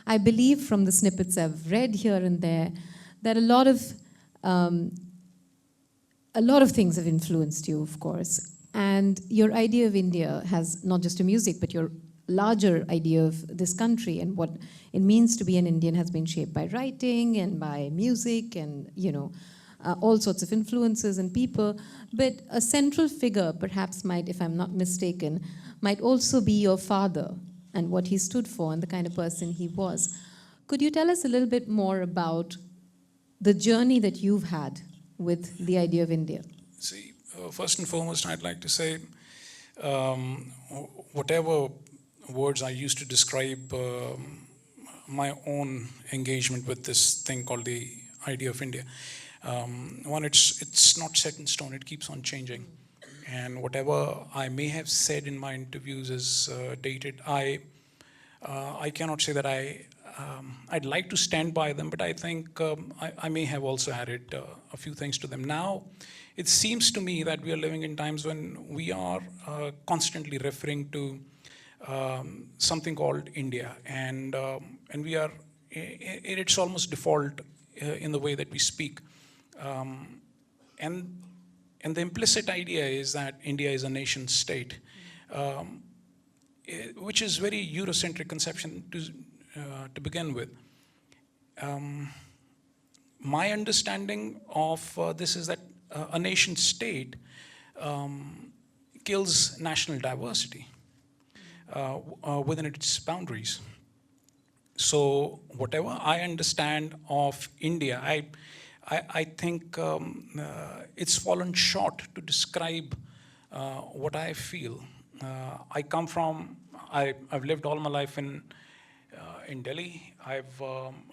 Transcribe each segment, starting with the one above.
I believe from the snippets I've read here and there that um, a lot of things have influenced you, of course. And your idea of India has not just a music, but your larger idea of this country and what it means to be an Indian has been shaped by writing and by music and, all sorts of influences and people. But a central figure, perhaps might, if I'm not mistaken, might also be your father and what he stood for and the kind of person he was. Could you tell us a little bit more about the journey that you've had with the idea of India? See, first and foremost, I'd like to say um, whatever words I used to describe my own engagement with this thing called the idea of India. One, it's not set in stone; it keeps on changing, and whatever I may have said in my interviews is dated. I cannot say that I'd like to stand by them, but I think I may have also added a few things to them. Now, it seems to me that we are living in times when we are constantly referring to something called India, and we are. It's almost default in the way that we speak, and the implicit idea is that India is a nation state. Which is very Eurocentric conception to begin with. My understanding of this is that a nation state kills national diversity within its boundaries. So whatever I understand of India, I think it's fallen short to describe what I feel. I've lived all my life in Delhi. I've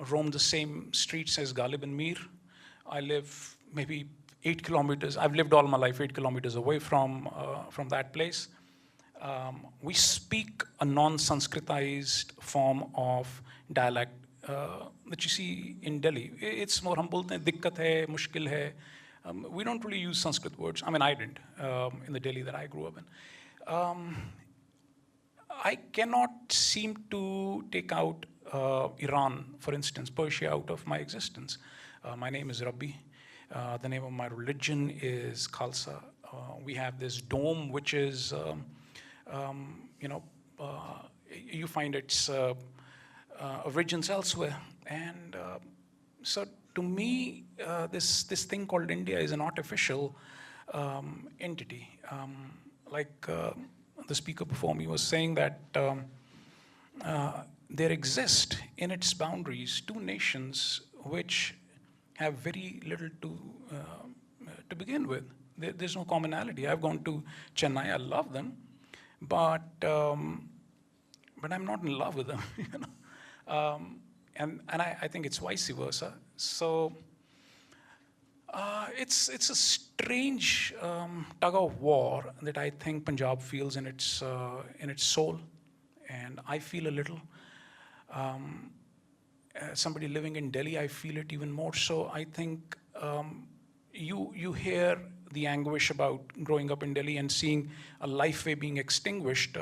roamed the same streets as Ghalib and Mir. I live maybe 8 kilometers. I've lived all my life 8 kilometers away from that place. We speak a non-Sanskritized form of dialect that you see in Delhi. It's more humble than dikkat hai, mushkil hai. We don't really use Sanskrit words. I mean, I didn't in the Delhi that I grew up in. I cannot seem to take out Iran, for instance, Persia, out of my existence. My name is Rabbi. The name of my religion is Khalsa. We have this dome, which is, you find its origins elsewhere. And so to me, this thing called India is an artificial entity. Like the speaker before me was saying that there exist in its boundaries two nations which have very little to begin with. There's no commonality. I've gone to Chennai. I love them, but I'm not in love with them. And I think it's vice versa. So it's a strange tug of war that I think Punjab feels in its soul, and I feel a little. Somebody living in Delhi, I feel it even more so. I think you hear the anguish about growing up in Delhi and seeing a life way being extinguished,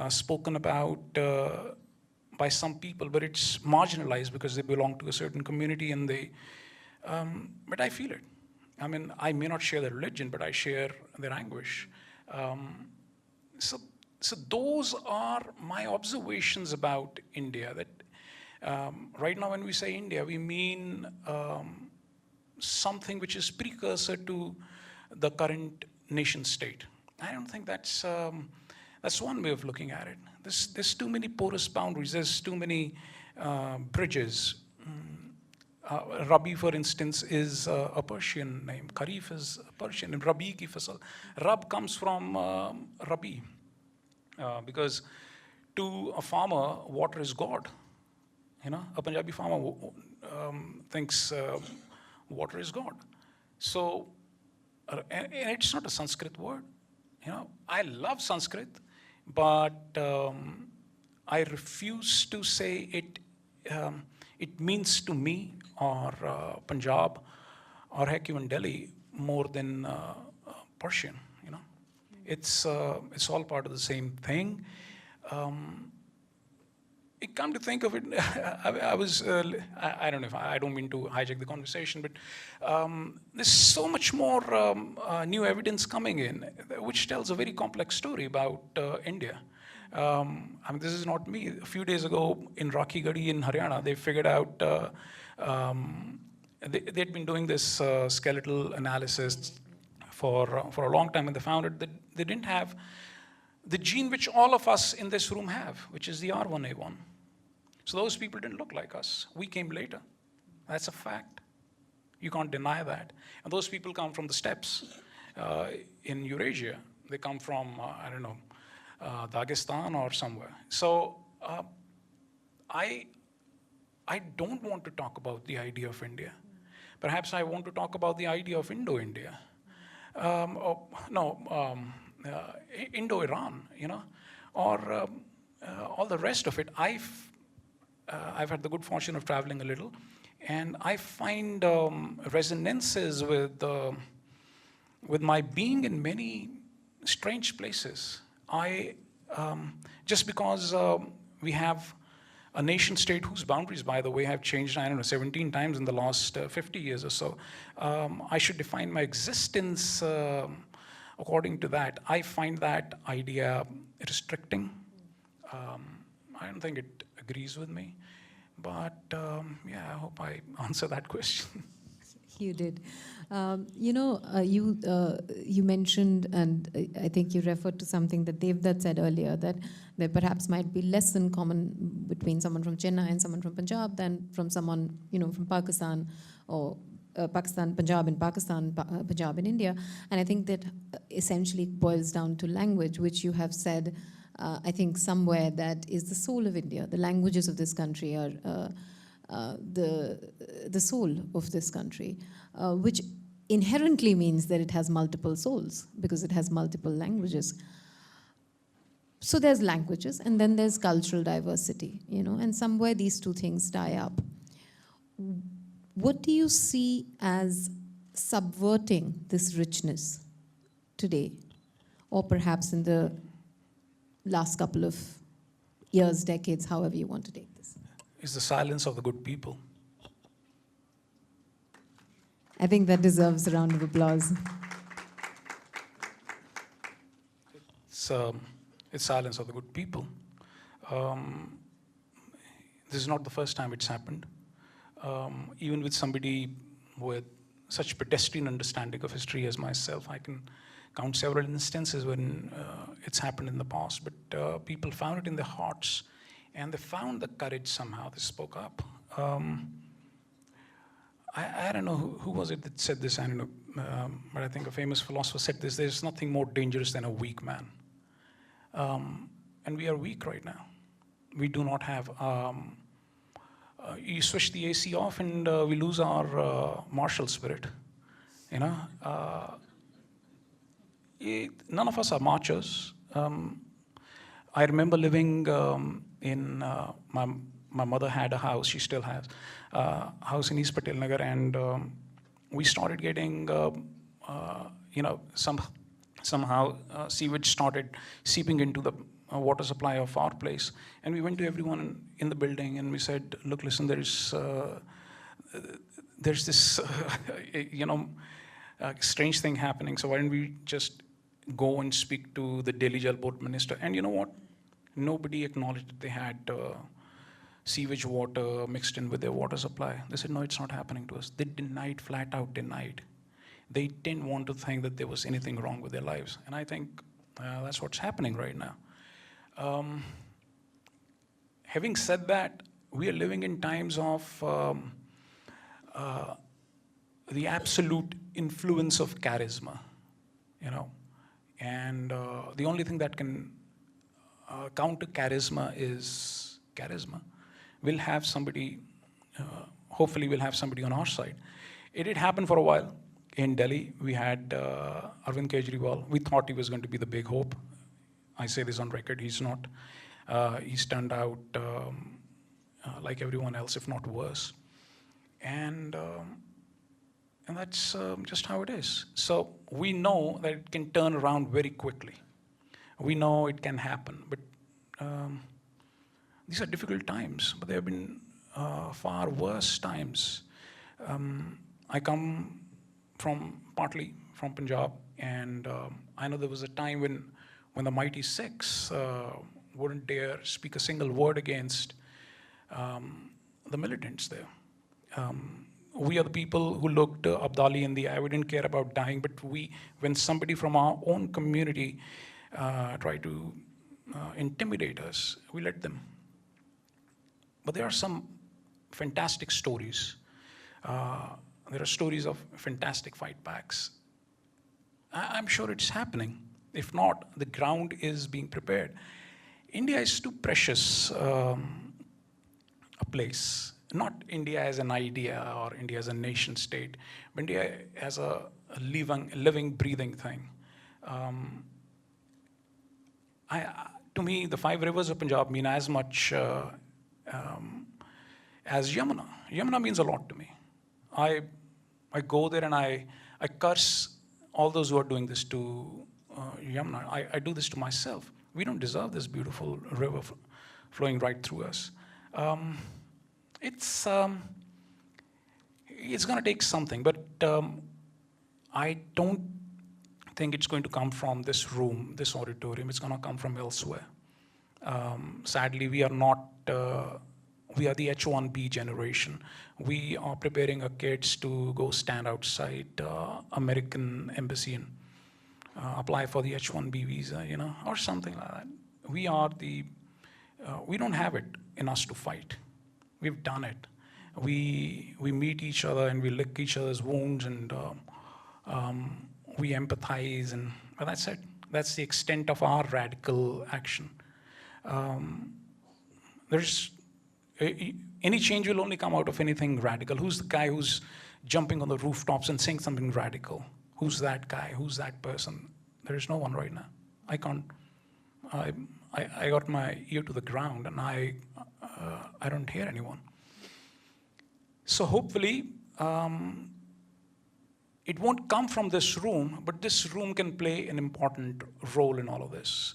spoken about by some people, but it's marginalized because they belong to a certain community and they. But I feel it. I mean, I may not share their religion, but I share their anguish. So those are my observations about India. That right now, when we say India, we mean something which is precursor to the current nation state. I don't think that's one way of looking at it. There's too many porous boundaries. There's too many bridges. Rabi, for instance, is a Persian name. Kharif is Persian. And Rabi ki fasal. Rab comes from Rabi. Because to a farmer, water is God. A Punjabi farmer thinks water is God. So, and it's not a Sanskrit word. I love Sanskrit, but I refuse to say it. It means to me or Punjab or heck even Delhi more than Persian. It's all part of the same thing. come to think of it, I was, I don't know if I don't mean to hijack the conversation, but there's so much more new evidence coming in, which tells a very complex story about India. I mean, this is not me. A few days ago in Rakhi Gadi in Haryana, they figured out, they'd been doing this skeletal analysis for a long time, and they found out that they didn't have the gene which all of us in this room have, which is the R1A1. So those people didn't look like us. We came later. That's a fact. You can't deny that. And those people come from the steppes in Eurasia. They come from, I don't know, Dagestan or somewhere. So I don't want to talk about the idea of India. Perhaps I want to talk about the idea of Indo-India. Indo-Iran, or all the rest of it. I've had the good fortune of traveling a little, and I find resonances with my being in many strange places. Just because we have a nation state whose boundaries, by the way, have changed, 17 times in the last 50 years or so. I should define my existence according to that. I find that idea restricting. I don't think it agrees with me. But I hope I answer that question. You did. You mentioned, and I think you referred to something that Devdutt said earlier, that there perhaps might be less in common between someone from Chennai and someone from Punjab than from someone, from Pakistan, or Pakistan, Punjab in Pakistan, Punjab in India. And I think that essentially boils down to language, which you have said, I think somewhere, that is the soul of India. The languages of this country are the soul of this country, which inherently means that it has multiple souls, because it has multiple languages. So there's languages, and then there's cultural diversity, and somewhere these two things tie up. What do you see as subverting this richness today, or perhaps in the last couple of years, decades, however you want to take this? It's the silence of the good people. I think that deserves a round of applause. It's silence of the good people. This is not the first time it's happened. Even with somebody with such pedestrian understanding of history as myself, I can count several instances when it's happened in the past, but people found it in their hearts, and they found the courage somehow. They spoke up. I don't know who was it that said this, I don't know, but I think a famous philosopher said this: there's nothing more dangerous than a weak man. And we are weak right now. We do not have, you switch the AC off and we lose our martial spirit, none of us are marchers. I remember living in, my mother had a house, she still has, a house in East Patel Nagar, and we started getting, somehow sewage started seeping into the water supply of our place. And we went to everyone in the building and we said, look, listen, there's this, strange thing happening. So why don't we just go and speak to the Delhi Jal Board minister? And you know what? Nobody acknowledged that they had sewage water mixed in with their water supply. They said, no, it's not happening to us. They denied, flat out denied. They didn't want to think that there was anything wrong with their lives. And I think that's what's happening right now. Having said that, we are living in times of the absolute influence of charisma, and the only thing that can counter charisma is charisma. We'll have somebody, hopefully we'll have somebody on our side. It did happen for a while. In Delhi, we had Arvind Kejriwal. We thought he was going to be the big hope. I say this on record, he's not. He's turned out like everyone else, if not worse. And that's just how it is. So we know that it can turn around very quickly. We know it can happen, but these are difficult times, but there have been far worse times. I come partly from Punjab, and I know there was a time when the Mighty Six wouldn't dare speak a single word against the militants there. We are the people who looked Abdali in the eye. We didn't care about dying, but when somebody from our own community tried to intimidate us, we let them. But there are some fantastic stories. There are stories of fantastic fight backs. I'm sure it's happening. If not, the ground is being prepared. India is too precious a place. Not India as an idea or India as a nation state, but India as a living, breathing thing. To me, the 5 rivers of Punjab mean as much as Yamuna. Yamuna means a lot to me. I go there and I curse all those who are doing this to Yamuna. I do this to myself. We don't deserve this beautiful river flowing right through us. It's going to take something, but I don't think it's going to come from this room, this auditorium. It's going to come from elsewhere. Sadly, we are not. We are the H-1B generation. We are preparing our kids to go stand outside American embassy and apply for the H-1B visa, or something like that. We don't have it in us to fight. We've done it. We meet each other and we lick each other's wounds and we empathize, but that's it. That's the extent of our radical action. Any change will only come out of anything radical. Who's the guy who's jumping on the rooftops and saying something radical? Who's that guy? Who's that person? There is no one right now. I can't. I got my ear to the ground and I don't hear anyone. So hopefully, it won't come from this room, but this room can play an important role in all of this.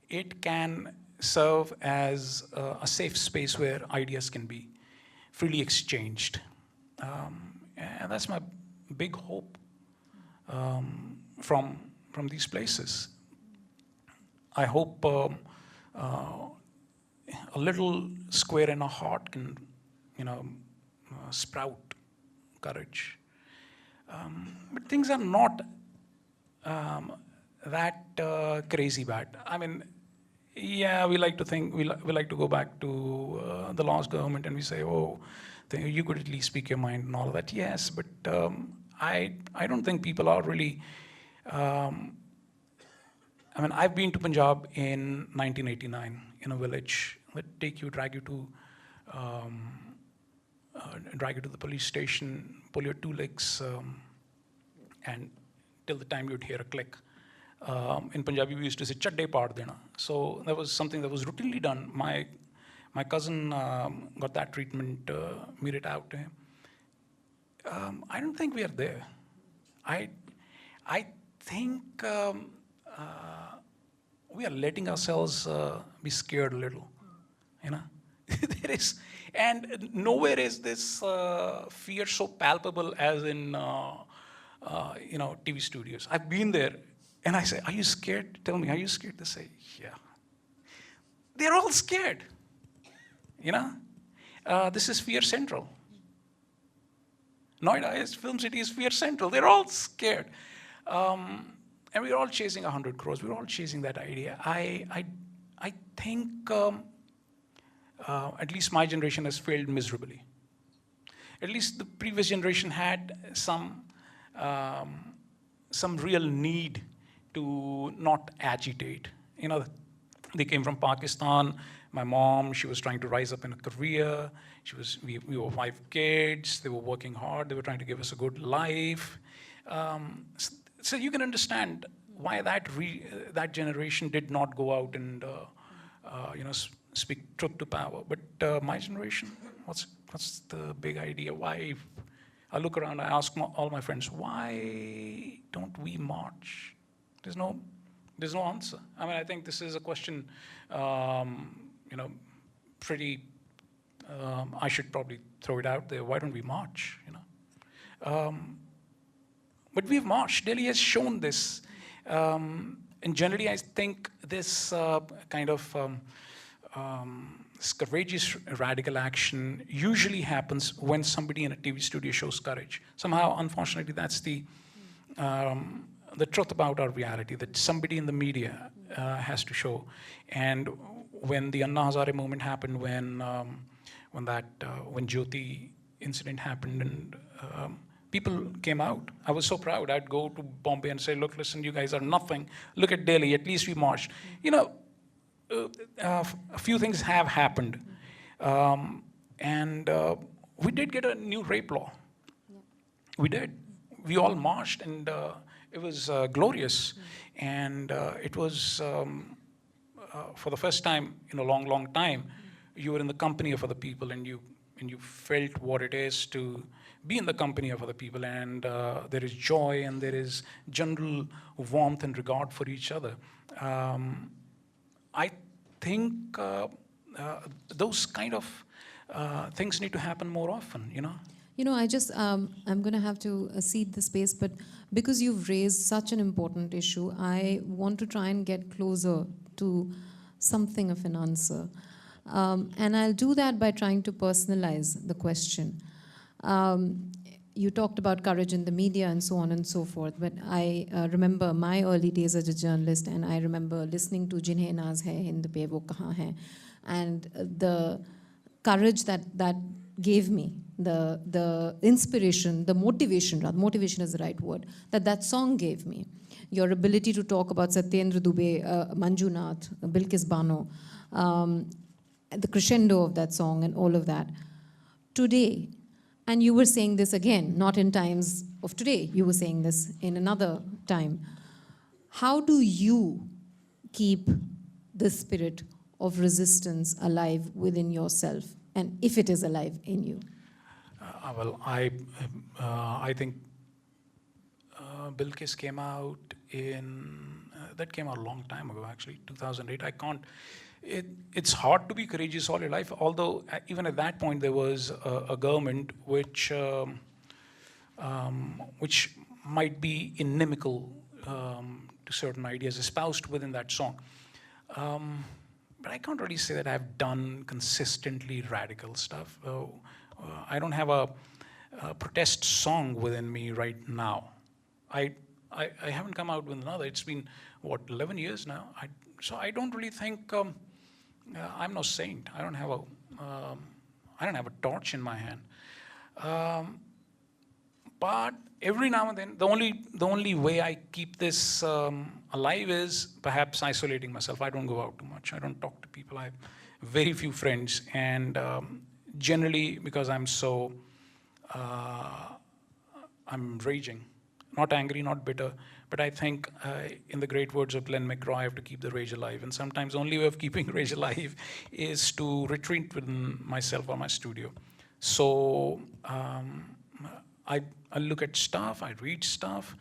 It can serve as a safe space where ideas can be freely exchanged. And that's my big hope from these places. I hope a little square in our heart can, sprout courage. But things are not that crazy bad. I mean, yeah, we like to think, we like to go back to the last government and we say, oh, you could at least speak your mind and all of that. Yes, but I don't think people are really, I've been to Punjab in 1989 in a village. Drag you to the police station, pull your 2 legs, and till the time you'd hear a click. In Punjabi, we used to say, "Chadde paad dena." So that was something that was routinely done. My cousin got that treatment meted out to him. I don't think we are there. I think we are letting ourselves be scared a little. There is, and nowhere is this fear so palpable as in TV studios. I've been there. And I say, are you scared? Tell me, are you scared? They say, yeah. They're all scared. This is Fear Central. Noida Film City is Fear Central. They're all scared. And we're all chasing 100 crores. We're all chasing that idea. I think at least my generation has failed miserably. At least the previous generation had some real need to not agitate. They came from Pakistan. My mom, she was trying to rise up in a career. We were 5 kids. They were working hard. They were trying to give us a good life. So you can understand why that generation did not go out and speak truth to power. But my generation, what's the big idea? Why? I look around, I ask all my friends, why don't we march? There's no answer. I think this is a question, pretty. I should probably throw it out there. Why don't we march? But we've marched. Delhi has shown this. And generally, I think this kind of this courageous radical action usually happens when somebody in a TV studio shows courage. Somehow, unfortunately, that's the truth about our reality, that somebody in the media has to show. And when the Anna Hazare movement happened, when Jyoti incident happened, and people came out, I was so proud. I'd go to Bombay and say, look, listen, you guys are nothing. Look at Delhi, at least we marched. A few things have happened. And we did get a new rape law. We did. We all marched, and it was glorious. And it was, for the first time in a long, long time, you were in the company of other people, and you felt what it is to be in the company of other people, and there is joy, and there is general warmth and regard for each other. I think those kind of things need to happen more often, I just, I'm going to have to cede the space, but because you've raised such an important issue, I want to try and get closer to something of an answer. And I'll do that by trying to personalize the question. You talked about courage in the media and so on and so forth, but I remember my early days as a journalist, and I remember listening to Jinhe Naaz Hai Hind Pe Wo Kahan Hai, and the courage that gave me, the inspiration, the motivation, rather, motivation is the right word, that song gave me. Your ability to talk about Satyendra Dubey, Manju Nath, Bilkis Bano, the crescendo of that song and all of that. Today, and you were saying this again, not in times of today, you were saying this in another time. How do you keep the spirit of resistance alive within yourself, and if it is alive in you? Well, I think Bilkis came out that came out a long time ago, actually, 2008. It's hard to be courageous all your life, although even at that point there was a government which might be inimical to certain ideas espoused within that song. But I can't really say that I've done consistently radical stuff. I don't have a protest song within me right now. I haven't come out with another. It's been, 11 years now? So I don't really think, I'm no saint. I don't have a torch in my hand. But every now and then, the only way I keep this alive is perhaps isolating myself. I don't go out too much. I don't talk to people. I have very few friends, and generally because I'm so, I'm raging, not angry, not bitter, but I think in the great words of Glenn McGraw, I have to keep the rage alive. And sometimes the only way of keeping rage alive is to retreat within myself or my studio. So I look at stuff, I read stuff,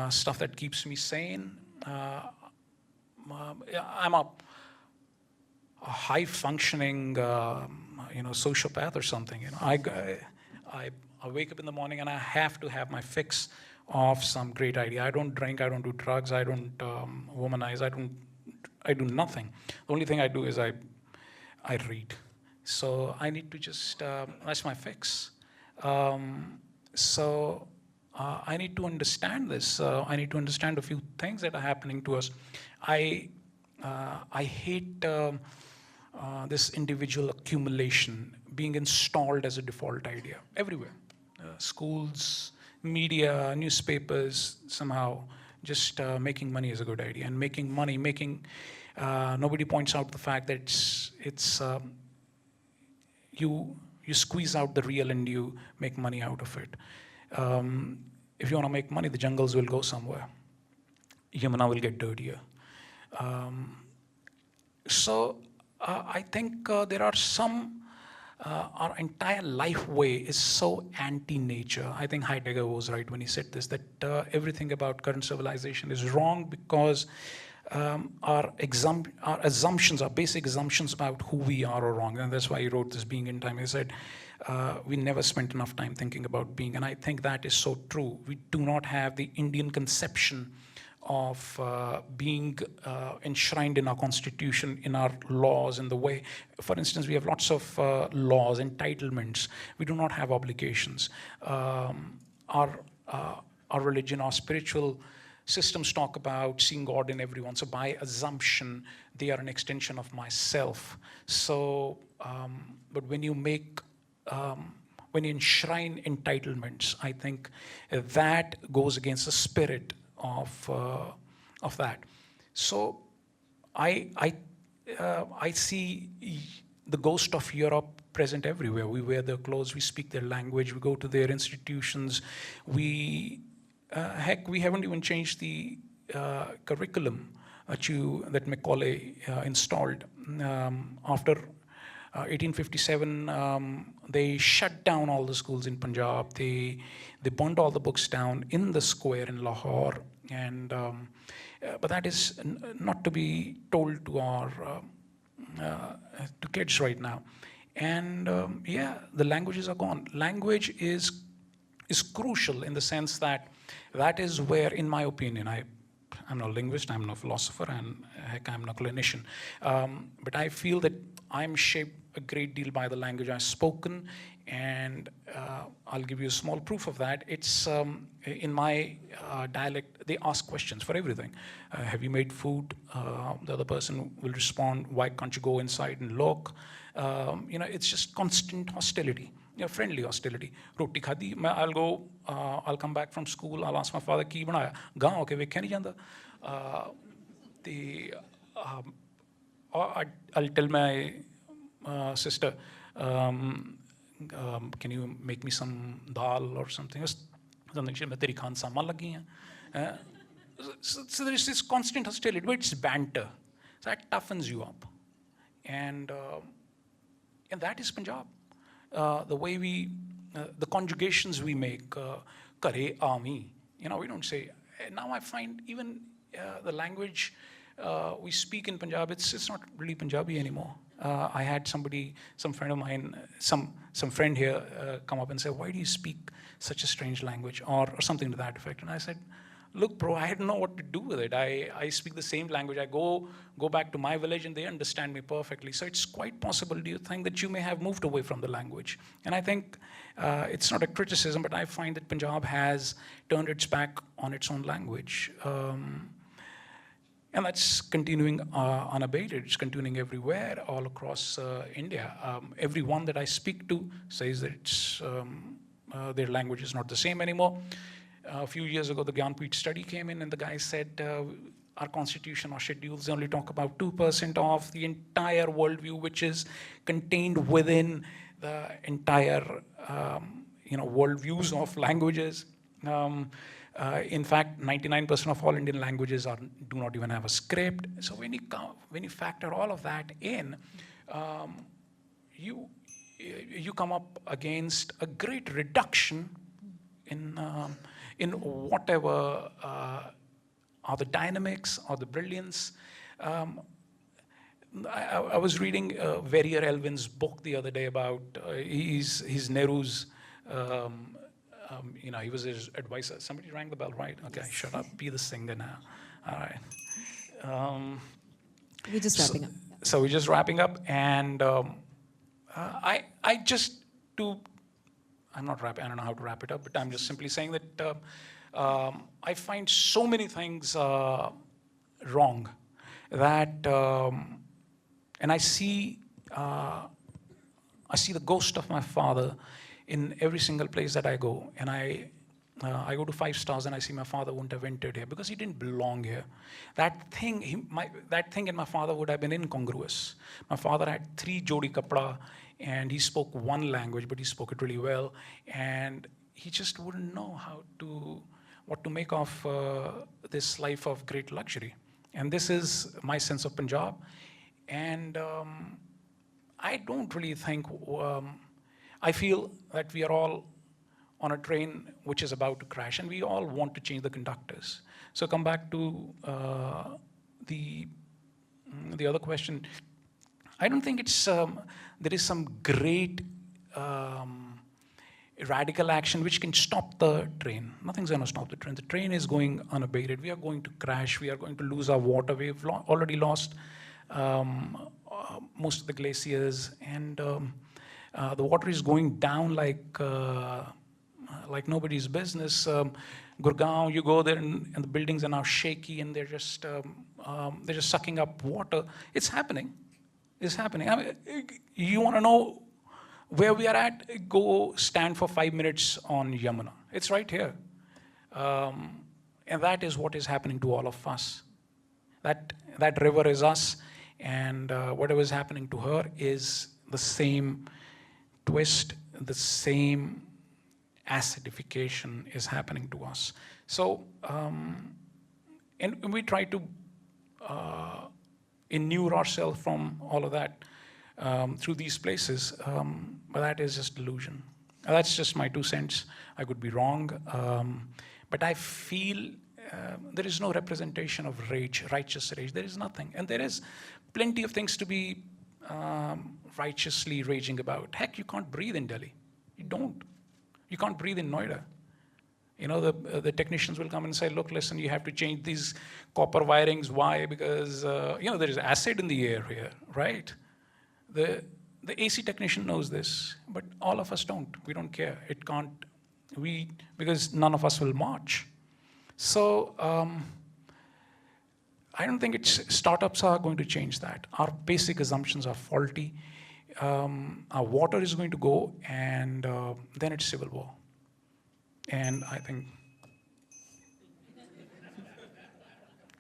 stuff that keeps me sane. I'm a high-functioning, sociopath or something. I wake up in the morning and I have to have my fix of some great idea. I don't drink, I don't do drugs, I don't womanize, I do nothing. The only thing I do is I read. So I need to just, that's my fix. So I need to understand this. I need to understand a few things that are happening to us. I hate this individual accumulation being installed as a default idea everywhere. Schools, media, newspapers, somehow just making money is a good idea. And making money, nobody points out the fact that it's you squeeze out the real and you make money out of it. If you want to make money, the jungles will go somewhere. Yamuna will get dirtier. So I think there are some, our entire life way is so anti-nature. I think Heidegger was right when he said this, that everything about current civilization is wrong because our assumptions, our basic assumptions about who we are wrong. And that's why he wrote this Being in Time. He said, we never spent enough time thinking about being. And I think that is so true. We do not have the Indian conception of being enshrined in our constitution, in our laws, in the way. For instance, we have lots of laws, entitlements. We do not have obligations. Our religion, our spiritual systems talk about seeing God in everyone. So by assumption, they are an extension of myself. So, but when you when you enshrine entitlements, I think that goes against the spirit of that. So I see the ghost of Europe present everywhere. We wear their clothes, we speak their language, we go to their institutions. Heck, we haven't even changed the curriculum that Macaulay installed. After 1857, they shut down all the schools in Punjab. They burnt all the books down in the square in Lahore. And but that is not to be told to our to kids right now. And yeah, the languages are gone. Language is crucial in the sense that is where, in my opinion, I'm not a linguist, I'm not a philosopher, and heck, I'm not a clinician. But I feel that I'm shaped a great deal by the language I've spoken, and I'll give you a small proof of that. It's in my dialect, they ask questions for everything. Have you made food? The other person will respond, why can't you go inside and look? It's just constant hostility. Friendly hostility. Roti khadi, I'll come back from school, I'll ask my father, ki banaya? Gaon ke vekhya nahi janda. I'll tell my sister, can you make me some dal or something? Something she teri khan saman lagi hai. So there's this constant hostility, but it's banter. So that toughens you up. And that is Punjab. The way the conjugations we make, kare aami, we don't say. Now I find even the language we speak in Punjab, it's not really Punjabi anymore. I had some friend of mine, some friend here come up and say, why do you speak such a strange language, or something to that effect? And I said, look, bro, I don't know what to do with it. I speak the same language. I go back to my village and they understand me perfectly. So it's quite possible, do you think, that you may have moved away from the language? And I think it's not a criticism, but I find that Punjab has turned its back on its own language. And that's continuing unabated. It's continuing everywhere, all across India. Everyone that I speak to says that it's, their language is not the same anymore. A few years ago, the Gyanpith study came in, and the guy said, our constitution, our schedules only talk about 2% of the entire worldview, which is contained within the entire, worldviews of languages. In fact, 99% of all Indian languages do not even have a script. So when you factor all of that in, you come up against a great reduction in whatever are the dynamics or the brilliance. I was reading Verrier Elvin's book the other day about he's Nehru's. He was his advisor. Somebody rang the bell, right? Okay, yes. Shut up. Be the singer now. All right. We're just wrapping up. So we're just wrapping up, and I'm not wrapping. I don't know how to wrap it up, but I'm just simply saying that I find so many things wrong that, and I see the ghost of my father in every single place that I go. And I go to 5 stars and I see my father wouldn't have entered here because he didn't belong here. That thing in my father would have been incongruous. My father had 3 jodi kapda and he spoke one language, but he spoke it really well. And he just wouldn't know what to make of this life of great luxury. And this is my sense of Punjab. And I don't really think, I feel that we are all on a train which is about to crash, and we all want to change the conductors. So come back to the other question, I don't think it's there is some great radical action which can stop the train. Nothing's going to stop the train. The train is going unabated. We are going to crash. We are going to lose our water. We've already lost most of the glaciers, and the water is going down like nobody's business. Gurgaon, you go there and the buildings are now shaky, and they're just sucking up water. It's happening. It's happening. I mean, you want to know where we are at? Go stand for 5 minutes on Yamuna. It's right here. And that is what is happening to all of us. That river is us, and whatever is happening to her is the same twist, the same acidification is happening to us. So, and we try to inure ourselves from all of that through these places, but that is just delusion. That's just my 2 cents. I could be wrong, but I feel there is no representation of rage, righteous rage. There is nothing, and there is plenty of things to be righteously raging about. Heck, you can't breathe in Delhi. You don't. You can't breathe in Noida. You know, the technicians will come and say, look, listen, you have to change these copper wirings. Why? Because, there is acid in the air here, right? The AC technician knows this, but all of us don't. We don't care. It can't, because none of us will march. So I don't think startups are going to change that. Our basic assumptions are faulty. Our water is going to go, and then it's civil war. And I think,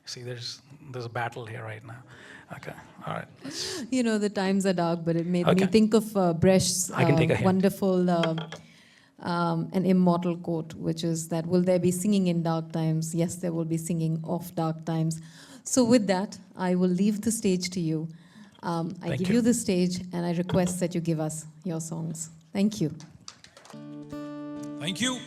see, there's a battle here right now. Okay, all right. You know, the times are dark, but it made me think of Brecht's wonderful and immortal quote, which is that, will there be singing in dark times? Yes, there will be singing of dark times. So with that, I will leave the stage to you. I give you the stage, and I request that you give us your songs. Thank you. Thank you.